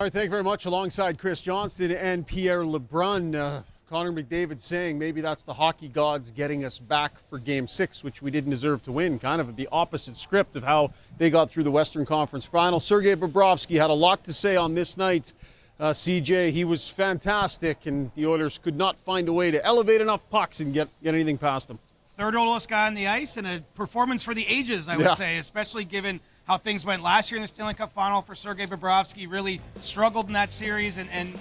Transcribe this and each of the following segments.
All right, thank you very much. Alongside Chris Johnston and Pierre Lebrun, Connor McDavid saying maybe that's the hockey gods getting us back for Game 6, which we didn't deserve to win. Kind of the opposite script of how they got through the Western Conference Final. Sergei Bobrovsky had a lot to say on this night. CJ, he was fantastic, and the Oilers could not find a way to elevate enough pucks and get anything past him. Third oldest guy on the ice, and a performance for the ages, I would say, especially given how things went last year in the Stanley Cup Final for Sergei Bobrovsky. Really struggled in that series, and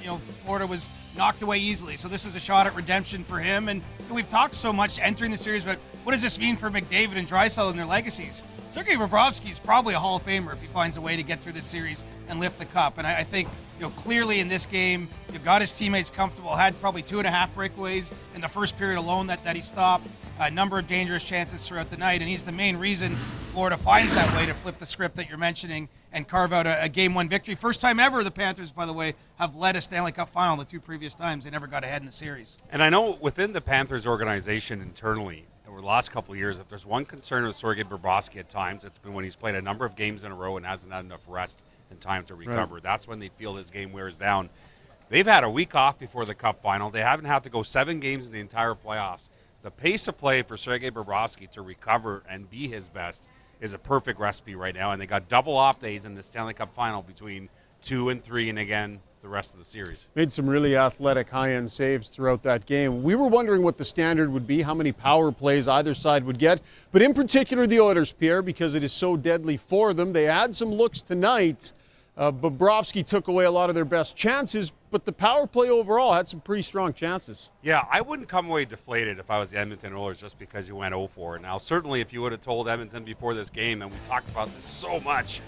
Florida was knocked away easily. So this is a shot at redemption for him. And we've talked so much entering the series, but what does this mean for McDavid and Draisaitl and their legacies? Sergei Bobrovsky is probably a Hall of Famer if he finds a way to get through this series and lift the cup. And I think, clearly in this game, got his teammates comfortable, had probably 2.5 breakaways in the first period alone that he stopped. A number of dangerous chances throughout the night, and he's the main reason Florida finds that way to flip the script that you're mentioning and carve out a Game 1 victory. First time ever the Panthers, by the way, have led a Stanley Cup Final the two previous times. They never got ahead in the series. And I know within the Panthers organization internally, over the last couple of years, if there's one concern with Sergei Bobrovsky at times, it's been when he's played a number of games in a row and hasn't had enough rest and time to recover. Right. That's when they feel his game wears down. They've had a week off before the Cup Final. They haven't had to go 7 games in the entire playoffs. The pace of play for Sergei Bobrovsky to recover and be his best is a perfect recipe right now, and they got double off days in the Stanley Cup Final between 2 and 3, and again the rest of the series. Made some really athletic high-end saves throughout that game. We were wondering what the standard would be, how many power plays either side would get, but in particular the Oilers, Pierre, because it is so deadly for them. They had some looks tonight. Bobrovsky took away a lot of their best chances, but the power play overall had some pretty strong chances. Yeah, I wouldn't come away deflated if I was the Edmonton Oilers just because you went 0-4. Now, certainly if you would have told Edmonton before this game, and we talked about this so much,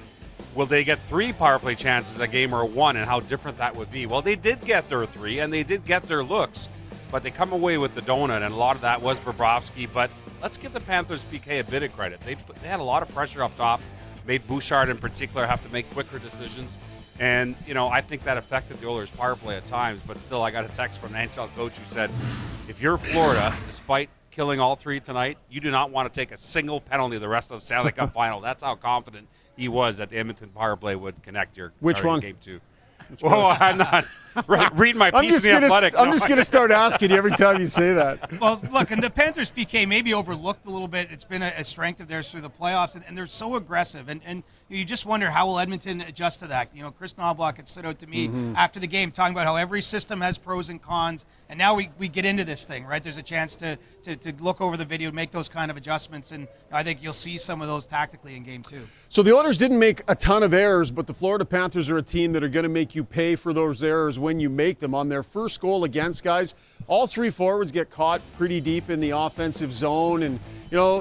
will they get 3 power play chances a game or 1, and how different that would be? Well, they did get their 3, and they did get their looks, but they come away with the donut, and a lot of that was Bobrovsky. But let's give the Panthers PK a bit of credit. They had a lot of pressure up top. Made Bouchard in particular have to make quicker decisions. And, I think that affected the Oilers' power play at times. But still, I got a text from an NHL coach who said, if you're Florida, despite killing all 3 tonight, you do not want to take a single penalty the rest of the Stanley Cup Final. That's how confident he was that the Edmonton power play would connect here. Which one? Game 2. Whoa, I'm not. Read my piece in The Athletic. I'm just going to start asking you every time you say that. Well, look, and the Panthers' PK may be overlooked a little bit. It's been a strength of theirs through the playoffs, and they're so aggressive. And you just wonder, how will Edmonton adjust to that? Chris Knobloch had stood out to me after the game talking about how every system has pros and cons, and now we get into this thing, right? There's a chance to look over the video and make those kind of adjustments, and I think you'll see some of those tactically in Game 2. So the Oilers didn't make a ton of errors, but the Florida Panthers are a team that are going to make you pay for those errors when you make them. On their first goal against, guys, all 3 forwards get caught pretty deep in the offensive zone, and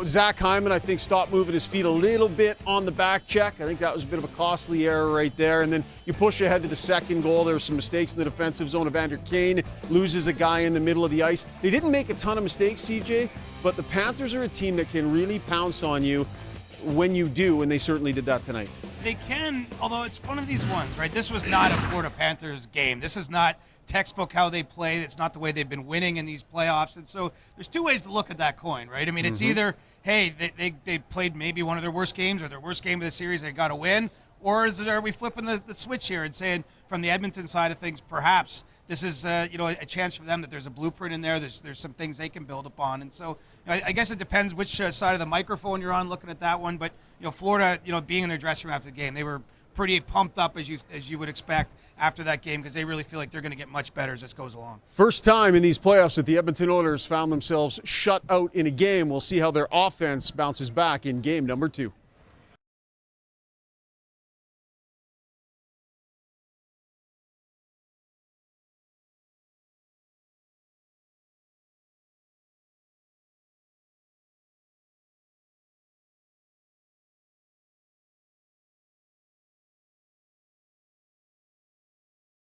Zach Hyman, I think, stopped moving his feet a little bit on the back check. I think that was a bit of a costly error right there. And then you push ahead to the second goal. There were some mistakes in the defensive zone. Evander Kane loses a guy in the middle of the ice. They didn't make a ton of mistakes, CJ, but the Panthers are a team that can really pounce on you when you do, and they certainly did that tonight. They can, although it's one of these ones, right? This was not a Florida Panthers game. This is not textbook how they play. It's not the way they've been winning in these playoffs. And so there's 2 ways to look at that coin, right? I mean, it's either, hey, they played maybe one of their worst games or their worst game of the series, they got to win, or are we flipping the switch here and saying from the Edmonton side of things, perhaps this is a chance for them that there's a blueprint in there. There's some things they can build upon. And so I guess it depends which side of the microphone you're on looking at that one. But Florida, being in their dressing room after the game, they were pretty pumped up as you would expect after that game, because they really feel like they're going to get much better as this goes along. First time in these playoffs that the Edmonton Oilers found themselves shut out in a game. We'll see how their offense bounces back in game number 2.